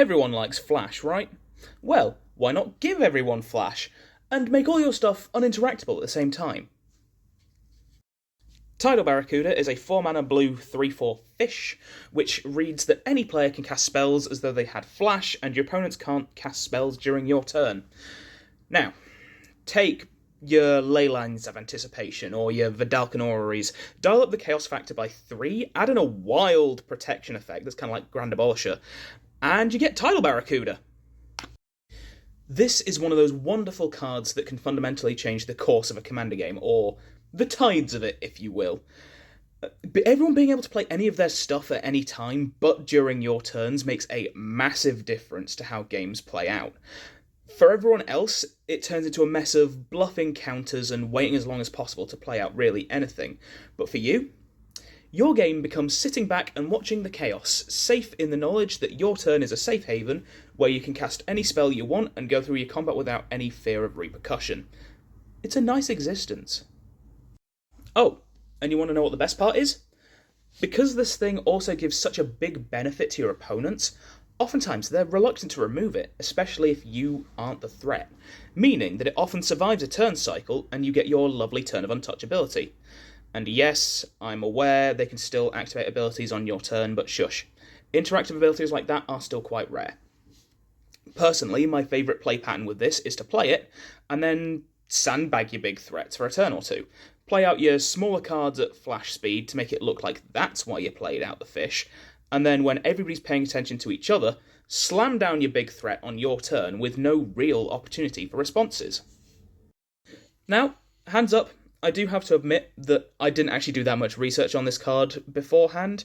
Everyone likes Flash, right? Well, why not give everyone Flash, and make all your stuff uninteractable at the same time? Tidal Barracuda is a 4-mana blue 3/4 fish, which reads that any player can cast spells as though they had Flash, and your opponents can't cast spells during your turn. Now, take your Leylines of Anticipation or your Vidalcan Orreries, dial up the chaos factor by 3, add in a wild protection effect that's kind of like Grand Abolisher, and you get Tidal Barracuda. This is one of those wonderful cards that can fundamentally change the course of a Commander game, or the tides of it, if you will. But everyone being able to play any of their stuff at any time, but during your turns, makes a massive difference to how games play out. For everyone else, it turns into a mess of bluffing counters and waiting as long as possible to play out really anything. But for you, your game becomes sitting back and watching the chaos, safe in the knowledge that your turn is a safe haven where you can cast any spell you want and go through your combat without any fear of repercussion. It's a nice existence. Oh, and you want to know what the best part is? Because this thing also gives such a big benefit to your opponents, oftentimes they're reluctant to remove it, especially if you aren't the threat, meaning that it often survives a turn cycle and you get your lovely turn of untouchability. And yes, I'm aware they can still activate abilities on your turn, but shush. Interactive abilities like that are still quite rare. Personally, my favourite play pattern with this is to play it, and then sandbag your big threats for a turn or two. Play out your smaller cards at flash speed to make it look like that's why you played out the fish, and then when everybody's paying attention to each other, slam down your big threat on your turn with no real opportunity for responses. Now, hands up, I do have to admit that I didn't actually do that much research on this card beforehand.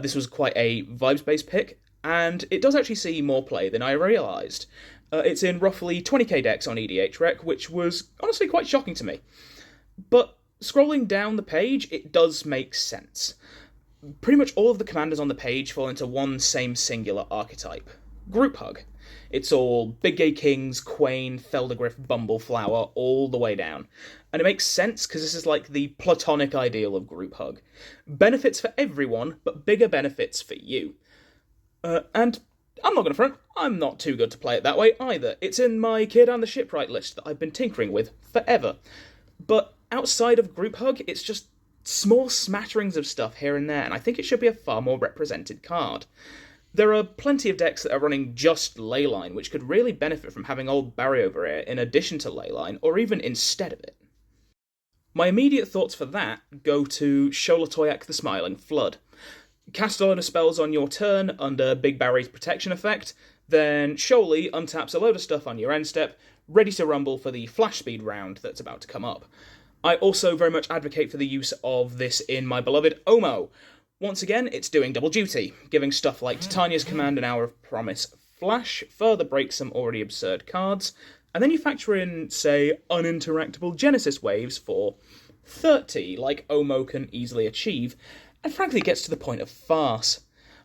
This was quite a vibes-based pick, and it does actually see more play than I realised. It's in roughly 20k decks on EDH Rec, which was honestly quite shocking to me. But scrolling down the page, it does make sense. Pretty much all of the commanders on the page fall into one same singular archetype: Group Hug. It's all Big Gay Kings, Quain, Feldergriff, Bumbleflower, all the way down. And it makes sense because this is like the platonic ideal of Group Hug. Benefits for everyone, but bigger benefits for you. And I'm not going to front, I'm not too good to play it that way either. It's in my Kid and the Shipwright list that I've been tinkering with forever. But outside of Group Hug, it's just small smatterings of stuff here and there, and I think it should be a far more represented card. There are plenty of decks that are running just Leyline, which could really benefit from having old Barry over here in addition to Leyline, or even instead of it. My immediate thoughts for that go to Sholatoyak the Smiling Flood. Cast a load of spells on your turn under Big Barry's protection effect, then Sholey untaps a load of stuff on your end step, ready to rumble for the flash speed round that's about to come up. I also very much advocate for the use of this in my beloved Omo. Once again, it's doing double duty, giving stuff like Titania's Command and Hour of Promise Flash, further breaks some already absurd cards, and then you factor in, say, uninteractable Genesis waves for 30, like Omo can easily achieve, and frankly gets to the point of farce.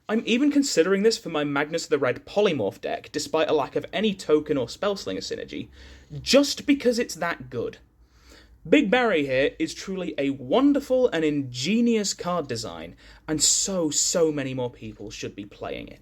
I'm even considering this for my Magnus the Red Polymorph deck, despite a lack of any token or Spellslinger synergy, just because it's that good. Big Barry here is truly a wonderful and ingenious card design, and so many more people should be playing it.